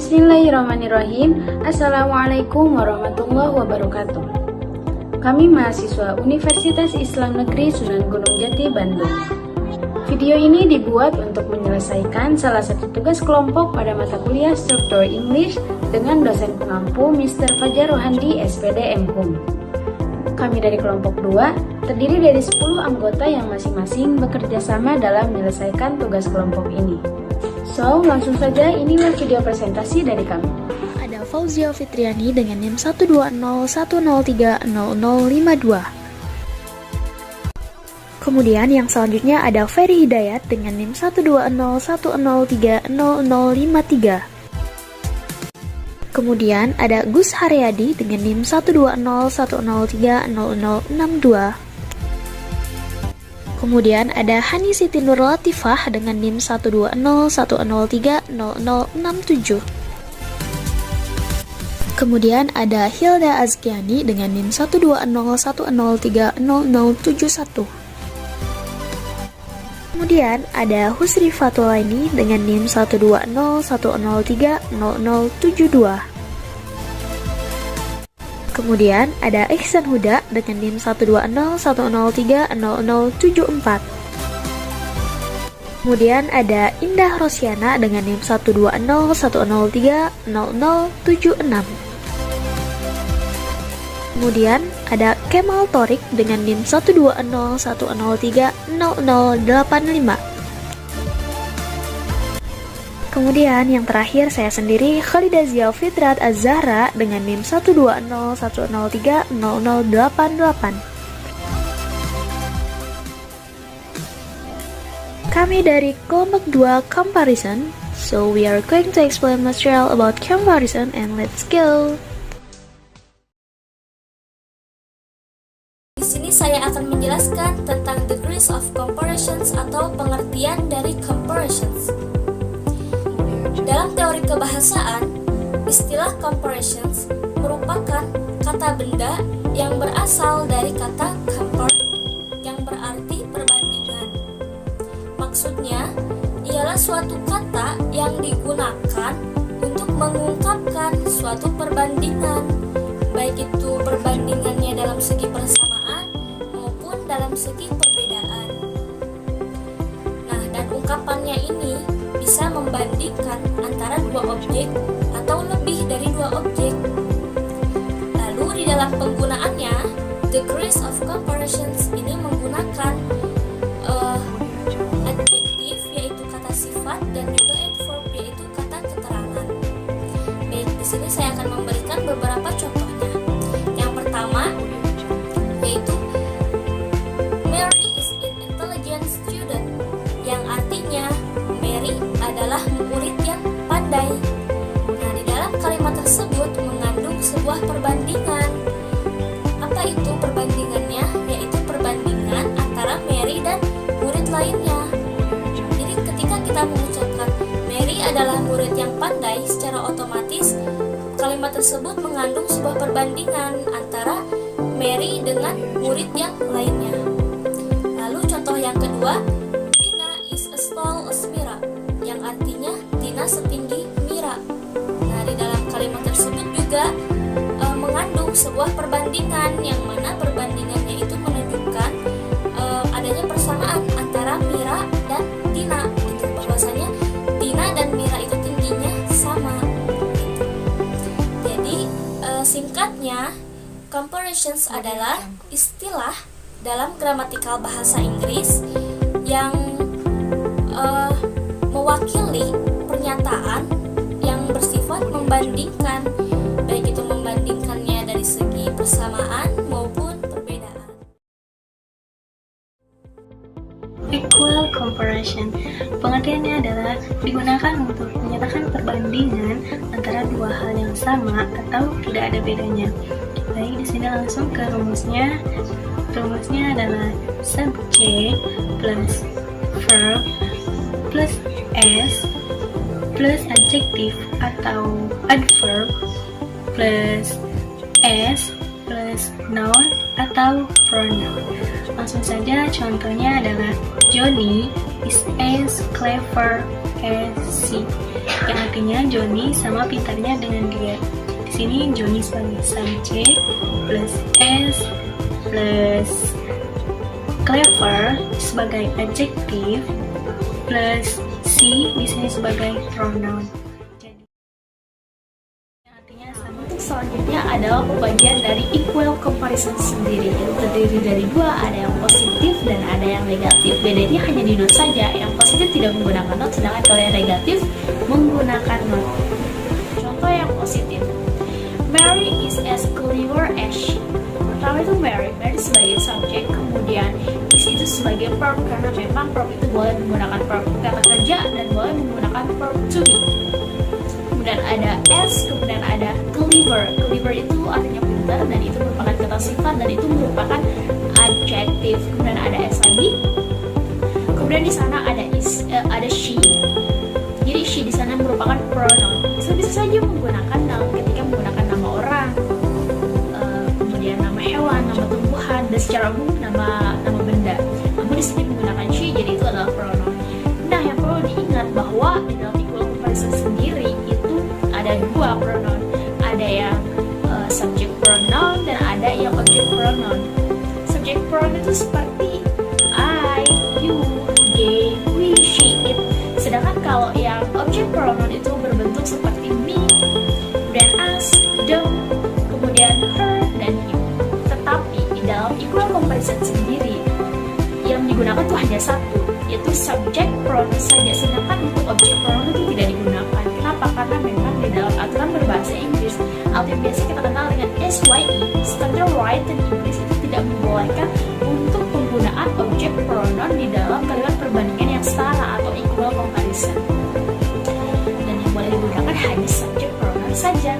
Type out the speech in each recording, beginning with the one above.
Bismillahirrahmanirrahim. Assalamualaikum warahmatullahi wabarakatuh. Kami mahasiswa Universitas Islam Negeri Sunan Gunung Jati, Bandung. Video ini dibuat untuk menyelesaikan salah satu tugas kelompok pada mata kuliah Struktur English dengan dosen pengampu Mr. Fajar Rohandi, SPD MHUM. Kami dari kelompok 2 terdiri dari 10 anggota yang masing-masing bekerja sama dalam menyelesaikan tugas kelompok ini. So, langsung saja inilah video presentasi dari kami. Ada Fauzia Fitriani dengan NIM 12010030052. Kemudian yang selanjutnya ada Ferry Hidayat dengan NIM 12010030053. Kemudian ada Gus Haryadi dengan NIM 12010030062. Kemudian ada Hani Siti Nur Latifah dengan NIM 12010030067. Kemudian ada Hilda Azkiani dengan NIM 12010030071. Kemudian ada Husri Fatulaini dengan NIM 12010030072. Kemudian ada Ihsan Huda dengan NIM 12010030074. Kemudian ada Indah Rosiana dengan NIM 12010030076. Kemudian ada Kemal Torik dengan NIM 12010030085. Kemudian yang terakhir saya sendiri, Khalidah Zia Fitrat Az-Zahra dengan NIM 12010030088. Kami dari kelompok 2 Comparison, so we are going to explain material about comparison and let's go. Di sini saya akan menjelaskan tentang degrees of comparisons atau pengertian dari comparisons. Dalam teori kebahasaan, istilah comparisons merupakan kata benda yang berasal dari kata compare yang berarti perbandingan. Maksudnya, ialah suatu kata yang digunakan untuk mengungkapkan suatu perbandingan, baik itu perbandingannya dalam segi persamaan maupun dalam segi perbedaan. Nah, dan ungkapannya ini bisa membandingkan antara dua objek atau lebih dari dua objek. Lalu di dalam penggunaannya, degrees of comparisons ini menggunakan adjektif yaitu kata sifat dan juga adverb yaitu kata keterangan. Baik, di sini saya akan memberikan beberapa contohnya. Yang pertama yaitu Mary is an intelligent student, yang artinya Mary adalah murid yang pandai. Nah, di dalam kalimat tersebut mengandung sebuah perbandingan. Apa itu perbandingannya? Yaitu perbandingan antara Mary dan murid lainnya. Jadi ketika kita mengucapkan Mary adalah murid yang pandai, secara otomatis kalimat tersebut mengandung sebuah perbandingan antara Mary dengan murid yang lainnya. Lalu contoh yang kedua, yang artinya Tina setinggi Mira. Nah, di dalam kalimat tersebut juga mengandung sebuah perbandingan, yang mana perbandingannya itu menunjukkan adanya persamaan antara Mira dan Tina. Itu bahwasanya Tina dan Mira itu tingginya sama. Jadi singkatnya, comparisons adalah istilah dalam gramatikal bahasa Inggris yang mewakili pernyataan yang bersifat membandingkan, baik itu membandingkannya dari segi persamaan maupun perbedaan. Equal comparison, pengertiannya adalah digunakan untuk menyatakan perbandingan antara dua hal yang sama atau tidak ada bedanya. Baik, di sini langsung ke rumusnya. Rumusnya adalah subject plus verb plus s plus adjektif atau adverb plus s plus noun atau pronoun. Langsung saja, contohnya adalah Johnny is as clever as she. yang artinya Johnny sama pintarnya dengan dia. Di sini Johnny sebagai subjek plus S plus clever sebagai adjektif plus C di sini sebagai pronoun. Jadi yang artinya sama. Untuk selanjutnya adalah pembagian dari equal comparison sendiri, yang terdiri dari dua, ada yang positif dan ada yang negatif. Bedanya hanya di not saja, yang positif tidak menggunakan not, sedangkan kalau yang negatif menggunakan not. Contoh yang positif, Mary is as clever as she. Pertama itu Mary sebagai subjek, kemudian is itu sebagai verb, karena memang verb itu boleh menggunakan verb kata kerja dan boleh menggunakan verb to be. Kemudian ada as, kemudian ada clever. Clever itu artinya pintar dan itu merupakan kata sifat dan itu merupakan adjektif. Kemudian ada s lagi. Kemudian di sana ada is, ada she. Jadi she di sana merupakan pronoun. Bisa saja menggunakan noun ketika menggunakan nama orang, kemudian nama hewan, nama tumbuhan, dan secara umum nama benda. Namun di sini menggunakan she, jadi itu adalah pronoun. Nah, yang perlu diingat bahwa di dalam equal comparison sendiri itu ada dua pronoun, ada yang subject pronoun dan ada yang object pronoun. Subject pronoun itu seperti I, you, they, we, she, it. Sedangkan kalau yang object pronoun itu berbentuk seperti me, dan us, them, kemudian her, dan you. Tetapi di dalam equal comparison sendiri yang digunakan itu hanya satu, yaitu subject pronoun saja, sedangkan untuk object pronoun itu tidak digunakan. Kenapa? Karena memang di dalam aturan berbahasa Inggris atau yang biasa kita kenal dengan SYE, Standard Written English, itu tidak membolehkan untuk penggunaan object pronoun di dalam kalimat perbandingan yang setara atau equal comparison. Dan yang boleh digunakan hanya subject pronoun saja.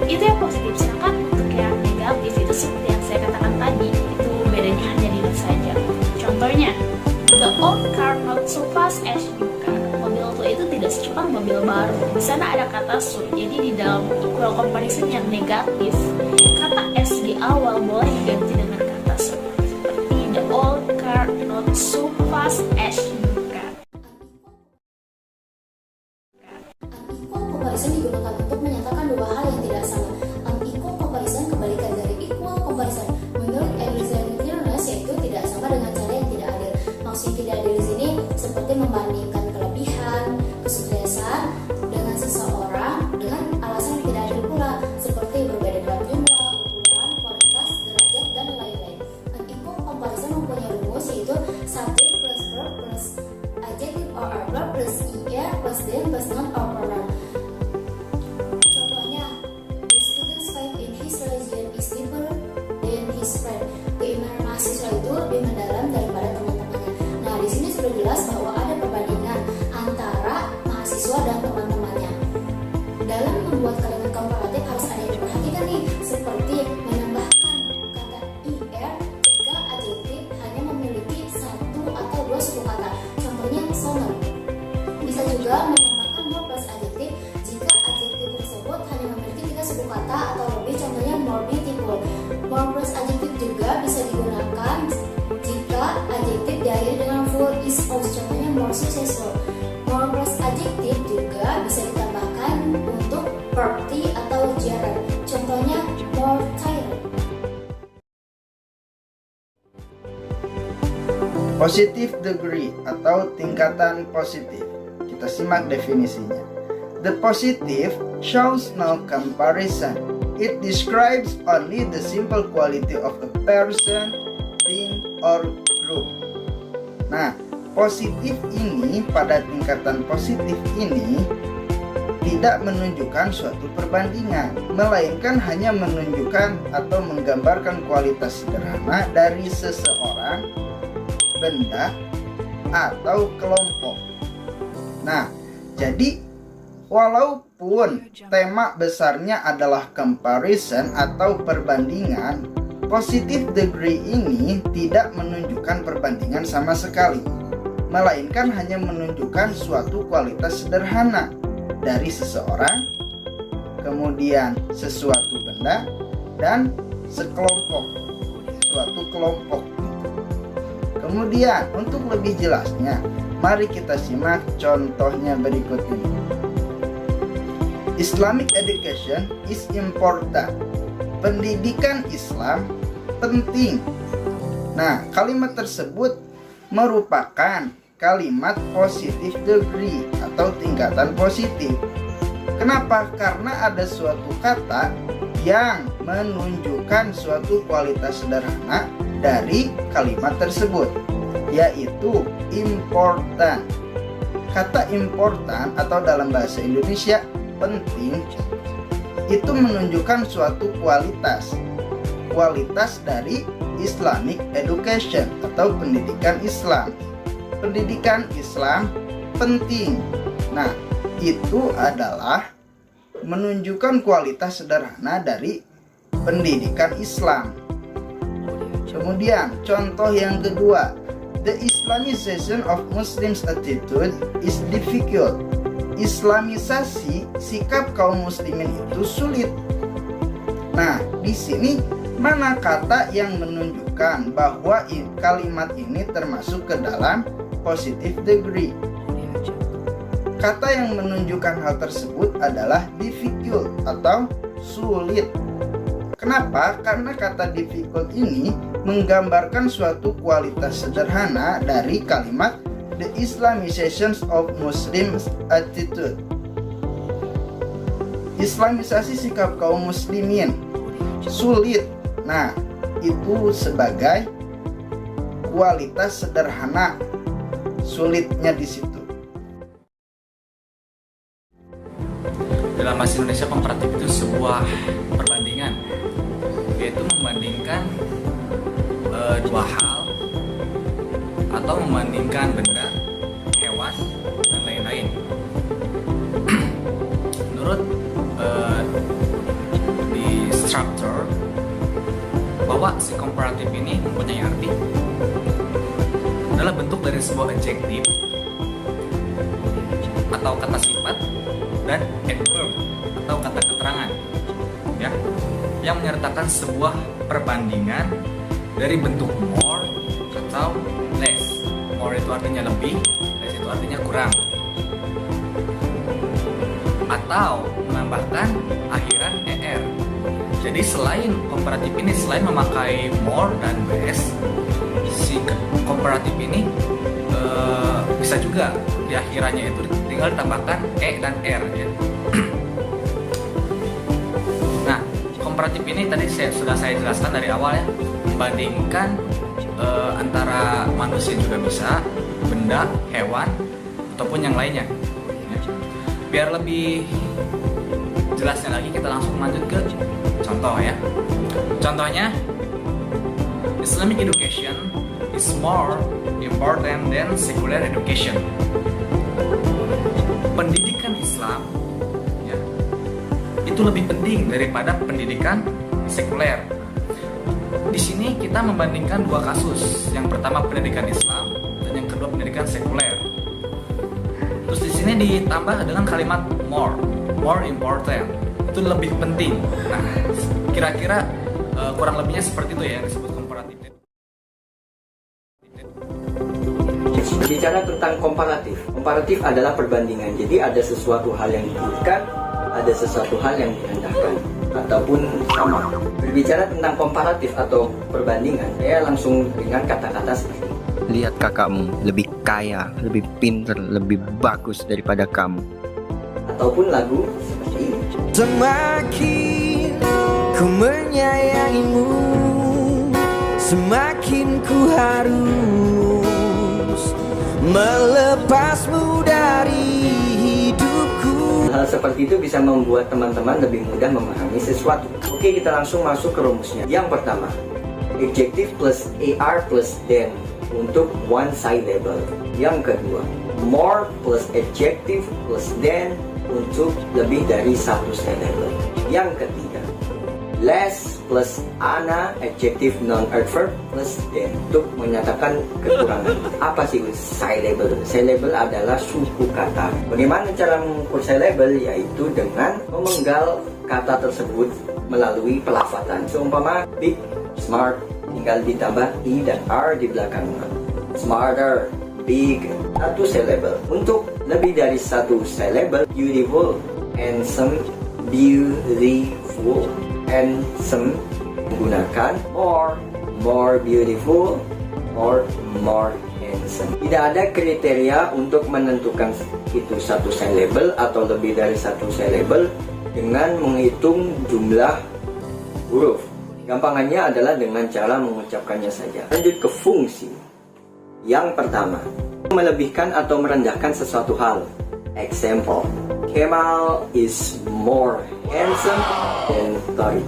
Itu yang positif. Sedangkan untuk yang negatif itu seperti yang saya katakan tadi, itu bedanya hanya di not saja. Contohnya, the old car not so fast as new car. Mobil tua itu tidak secepat mobil baru. Di sana ada kata so. Jadi di dalam equal comparison yang negatif, kata s di awal boleh diganti dengan kata so. Seperti the old car not so fast as new car. Unequal comparison digunakan untuk menyatakan dua hal yang tidak sama. Unequal comparison kebalikan dari equal comparison. Menurut Elizabeth Jones, yaitu tidak sama dengan cara yang tidak adil. Maksud tidak adil di sini seperti membandingkan kelebihan, kesuksesan dengan seseorang dengan alasan yang tidak adil pula, seperti berbeda dalam jumlah, ukuran, kualitas, derajat, dan lain-lain. Unequal comparison mempunyai rumus, yaitu subject plus verb plus adjective or adverb plus er plus then plus noun or pronoun. Contohnya, the student's faith in his religion is deeper than his friend. Keimanan mahasiswa itu lebih mendalam daripada teman-temannya. Nah, di sini sudah jelas bahwa ada perbandingan antara mahasiswa dan teman-temannya. Dalam membuat kalimat komparatif harus ada yang diperhatikan nih, seperti menambahkan kata er jika adjektif hanya memiliki satu atau dua suku kata. Contohnya sono. Bisa juga menambahkan more plus adjektif jika adjektif tersebut hanya memiliki tiga suku kata atau lebih. Contohnya more beautiful. More plus adjektif juga bisa digunakan jika adjektif diakhiri dengan full is of. Contohnya more successful. More plus adjektif juga bisa ditambahkan untuk verb T atau gerund. Contohnya more tired. Positive degree atau tingkatan positif. Kita simak definisinya. The positive shows no comparison. It describes only the simple quality of a person, thing, or group. Nah, positif ini pada tingkatan positif ini tidak menunjukkan suatu perbandingan, melainkan hanya menunjukkan atau menggambarkan kualitas sederhana dari seseorang, benda, atau kelompok. Nah, jadi walaupun tema besarnya adalah comparison atau perbandingan, positive degree ini tidak menunjukkan perbandingan sama sekali, melainkan hanya menunjukkan suatu kualitas sederhana dari seseorang, kemudian sesuatu benda, dan sekelompok, suatu kelompok. Kemudian untuk lebih jelasnya, Mari kita simak contohnya berikut ini. Islamic education is important. Pendidikan Islam penting. Nah, kalimat tersebut merupakan kalimat positive degree atau tingkatan positif. Kenapa? Karena ada suatu kata yang menunjukkan suatu kualitas sederhana dari kalimat tersebut, yaitu important. Kata important atau dalam bahasa Indonesia penting itu menunjukkan suatu kualitas dari Islamic education atau pendidikan Islam. Pendidikan Islam penting. Nah, itu adalah menunjukkan kualitas sederhana dari pendidikan Islam. Kemudian contoh yang kedua, the Islamization of Muslims attitude is difficult. Islamisasi sikap kaum muslimin itu sulit. Nah, di sini mana kata yang menunjukkan bahwa kalimat ini termasuk ke dalam positive degree? Kata yang menunjukkan hal tersebut adalah difficult atau sulit. Kenapa? Karena kata difficult ini menggambarkan suatu kualitas sederhana dari kalimat the Islamization of Muslims attitude. Islamisasi sikap kaum muslimin sulit. Nah, itu sebagai kualitas sederhana, sulitnya di situ. Dalam bahasa Indonesia, komparatif itu sebuah perbandingan, yaitu membandingkan dua hal atau membandingkan benda, hewan, dan lain-lain. Menurut di structure, bahwa si komparatif ini mempunyai arti adalah bentuk dari sebuah adjektif atau kata sifat dan adverb atau kata keterangan, ya, yang menyertakan sebuah perbandingan dari bentuk more atau less. More itu artinya lebih, less itu artinya kurang, atau menambahkan akhiran er. Jadi selain komparatif ini, selain memakai more dan less, si komparatif ini bisa juga di akhirannya itu tinggal ditambahkan e dan r, ya. Nah, komparatif ini tadi sudah saya jelaskan dari awal, ya, membandingkan antara manusia juga bisa, benda, hewan, ataupun yang lainnya, ya. Biar lebih jelasnya lagi, kita langsung lanjut ke contoh, ya. Contohnya, Islamic education is more important than secular education. Pendidikan Islam, ya, itu lebih penting daripada pendidikan sekuler. Di sini kita membandingkan dua kasus. Yang pertama pendidikan Islam dan yang kedua pendidikan sekuler. Terus di sini ditambah dengan kalimat more important. Itu lebih penting. Nah, kira-kira kurang lebihnya seperti itu, ya, yang disebut komparatif. Bicara tentang komparatif adalah perbandingan. Jadi ada sesuatu hal yang ditinggikan, ada sesuatu hal yang direndahkan, ataupun sama. Berbicara tentang komparatif atau perbandingan, saya langsung dengan kata-kata seperti lihat kakakmu lebih kaya, lebih pintar, lebih bagus daripada kamu. Ataupun lagu seperti ini. Semakin ku menyayangimu, semakin ku harus melepasmu dari hidupku. Hal seperti itu bisa membuat teman-teman lebih mudah memahami sesuatu. Oke, kita langsung masuk ke rumusnya. Yang pertama, adjective plus AR plus than untuk one syllable. Yang kedua, more plus adjective plus than untuk lebih dari satu syllable. Yang ketiga, less plus ana adjective non-adverb plus than untuk menyatakan kekurangan. Apa sih syllable? Syllable adalah suku kata. Bagaimana cara mengukur syllable? Yaitu dengan memenggal kata tersebut melalui pelafatan. Seumpama big, smart, tinggal ditambah i dan r di belakangnya. Smarter, big, satu syllable. Untuk lebih dari satu syllable, beautiful, handsome, beautiful, handsome, menggunakan more beautiful, or more handsome. Tidak ada kriteria untuk menentukan itu satu syllable atau lebih dari satu syllable dengan menghitung jumlah huruf. Gampangannya adalah dengan cara mengucapkannya saja. Lanjut ke fungsi. Yang pertama, melebihkan atau merendahkan sesuatu hal. Example, Kemal is more handsome than Tori.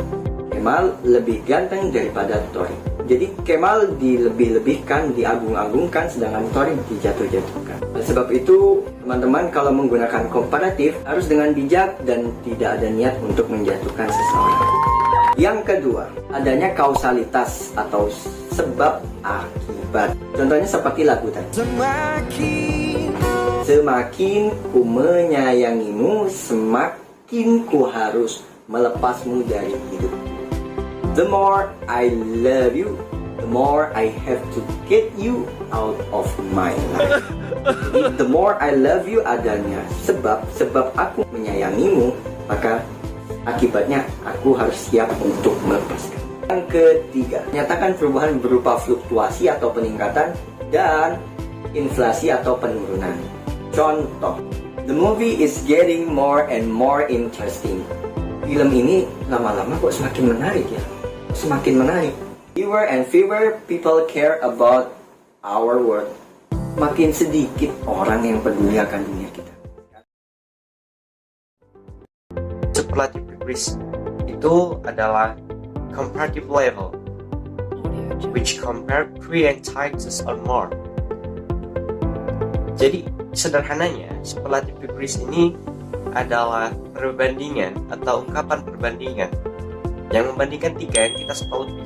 Kemal lebih ganteng daripada Tori. Jadi Kemal dilebih-lebihkan, diagung-agungkan, sedangkan Tori dijatuh-jatuhkan. Oleh sebab itu, teman-teman kalau menggunakan komparatif harus dengan bijak dan tidak ada niat untuk menjatuhkan seseorang. Yang kedua, adanya kausalitas atau sebab akibat. Contohnya seperti lagu tadi. Semakin ku menyayangimu, semakin ku harus melepasmu dari hidup. The more I love you, the more I have to get you out of my life. Jadi, the more I love you adanya sebab aku menyayangimu, maka akibatnya aku harus siap untuk melepaskan. Yang ketiga, nyatakan perubahan berupa fluktuasi atau peningkatan dan inflasi atau penurunan. Contoh, the movie is getting more and more interesting. Film ini lama-lama kok semakin menarik ya. Semakin menarik. Fewer and fewer people care about our world. Makin sedikit orang yang peduli akan dunia kita. Superlative degrees itu adalah comparative level, which compare 3 entities or more. Jadi sederhananya, superlative degrees ini adalah perbandingan atau ungkapan perbandingan yang membandingkan 3 entitas atau lebih.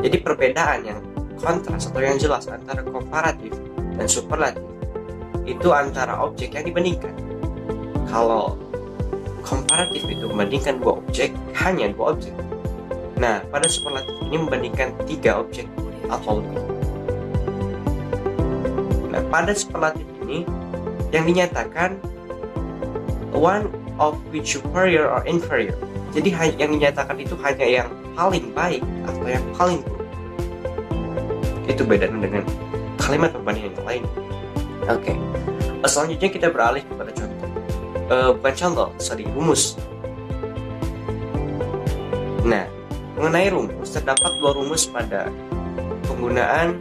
Jadi perbedaan yang kontras atau yang jelas antara komparatif dan superlatif itu antara objek yang dibandingkan. Kalau komparatif itu membandingkan 2 objek, hanya 2 objek. Nah, pada superlatif ini membandingkan 3 objek atau lebih. Nah, pada superlatif ini yang dinyatakan one of which superior or inferior. Jadi yang dinyatakan itu hanya yang paling baik atau yang paling buruk. Itu beda dengan kalimat perbandingan yang lain. Oke. Selanjutnya kita beralih kepada contoh. Rumus. Nah, mengenai rumus, terdapat 2 rumus pada penggunaan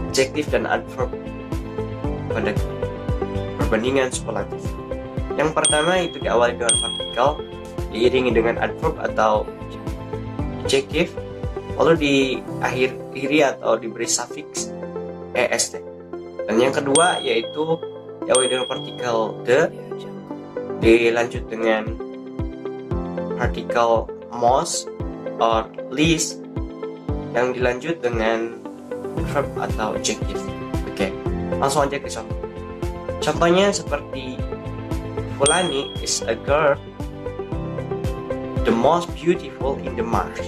adjektif dan adverb pada perbandingan superlatif. Yang pertama itu diawali dengan partikel, diiringi dengan adverb atau adjektif, lalu diakhiri atau diberi suffix est. Dan yang kedua yaitu diawali dengan partikel the, dilanjut dengan partikel most or least, yang dilanjut dengan verb atau adjektif. Oke, langsung aja ke contoh. Contohnya seperti Fulani is a girl, the most beautiful in the marsh.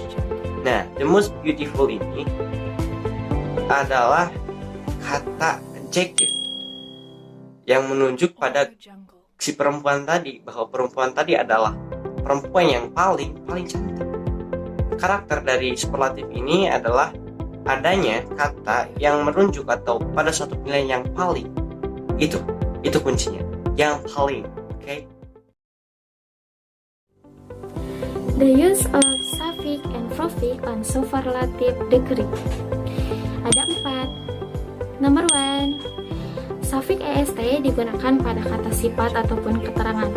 Nah, the most beautiful ini adalah kata adjektif yang menunjuk pada si perempuan tadi, bahwa perempuan tadi adalah perempuan yang paling cantik. Karakter dari superlatif ini adalah adanya kata yang menunjuk atau pada suatu nilai yang paling. Itu kuncinya, yang paling. Okay. The use of suffix and prefix on superlative degree. Ada 4. Number 1, suffix est digunakan pada kata sifat ataupun keterangan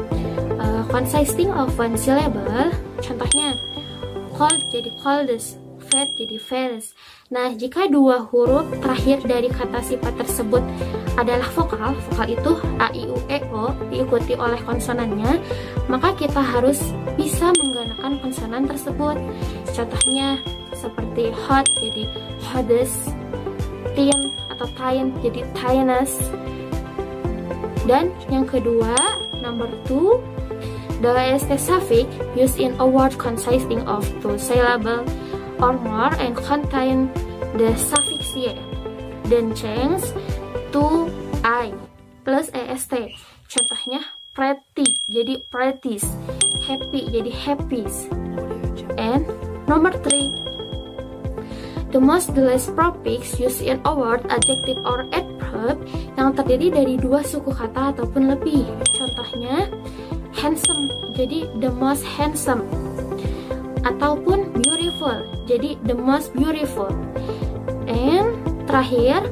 consisting of one syllable. Contohnya, cold jadi coldest, fat jadi fairest. Nah, jika 2 huruf terakhir dari kata sifat tersebut adalah vokal itu a, i, u, e, o diikuti oleh konsonannya, maka kita harus bisa menggunakan konsonan tersebut. Contohnya seperti hot jadi hottest, thin atau thin jadi thinnest. Dan yang kedua, number 2, the est suffix used in a word consisting of 2 syllables or more and contain the suffix ye, then change yaitu I plus est. Contohnya pretty jadi pretties, happy jadi happies. And number 3, the most the less prefix used in a word, adjective or adverb yang terdiri dari dua suku kata ataupun lebih. Contohnya handsome jadi the most handsome, ataupun beautiful jadi the most beautiful. And terakhir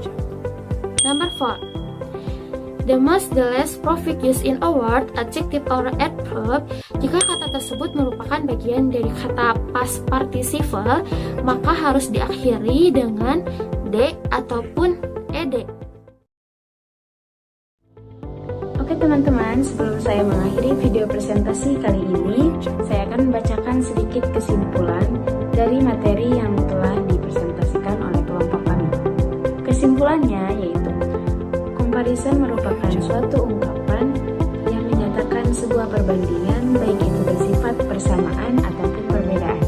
number 4, the most the less prefix used in a word, adjective or adverb jika kata tersebut merupakan bagian dari kata past participle maka harus diakhiri dengan d ataupun ed. Oke teman-teman, sebelum saya mengakhiri video presentasi kali ini, saya akan membacakan sedikit kesimpulan dari materi yang telah dipresentasikan oleh kelompok kami. Kesimpulannya yaitu, comparison merupakan suatu ungkapan yang menyatakan sebuah perbandingan baik itu bersifat persamaan ataupun perbedaan.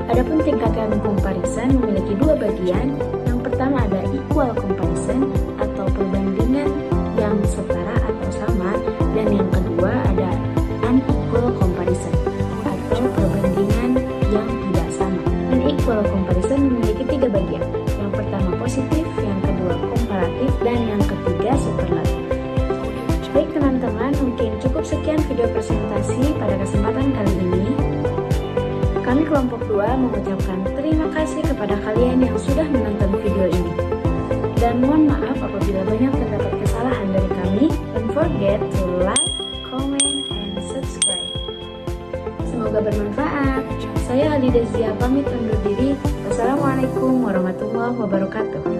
Adapun tingkatan comparison memiliki dua bagian. Yang pertama ada equal comparison atau perbandingan yang setara atau sama, dan yang kedua ada unequal comparison atau perbandingan yang tidak sama. Unequal comparison memiliki tiga bagian. Yang pertama positif, yang kedua komparatif, dan yang ketiga superlatif. Baik teman-teman, mungkin cukup sekian video presentasi pada kesempatan kali ini. Kami kelompok 2 mengucapkan terima kasih kepada kalian yang sudah menonton video ini. Dan mohon maaf apabila banyak terdapat kesalahan dari kami. Don't forget to like, comment, and subscribe. Semoga bermanfaat. Saya Halida Zia pamit undur diri. Wassalamualaikum warahmatullahi wabarakatuh.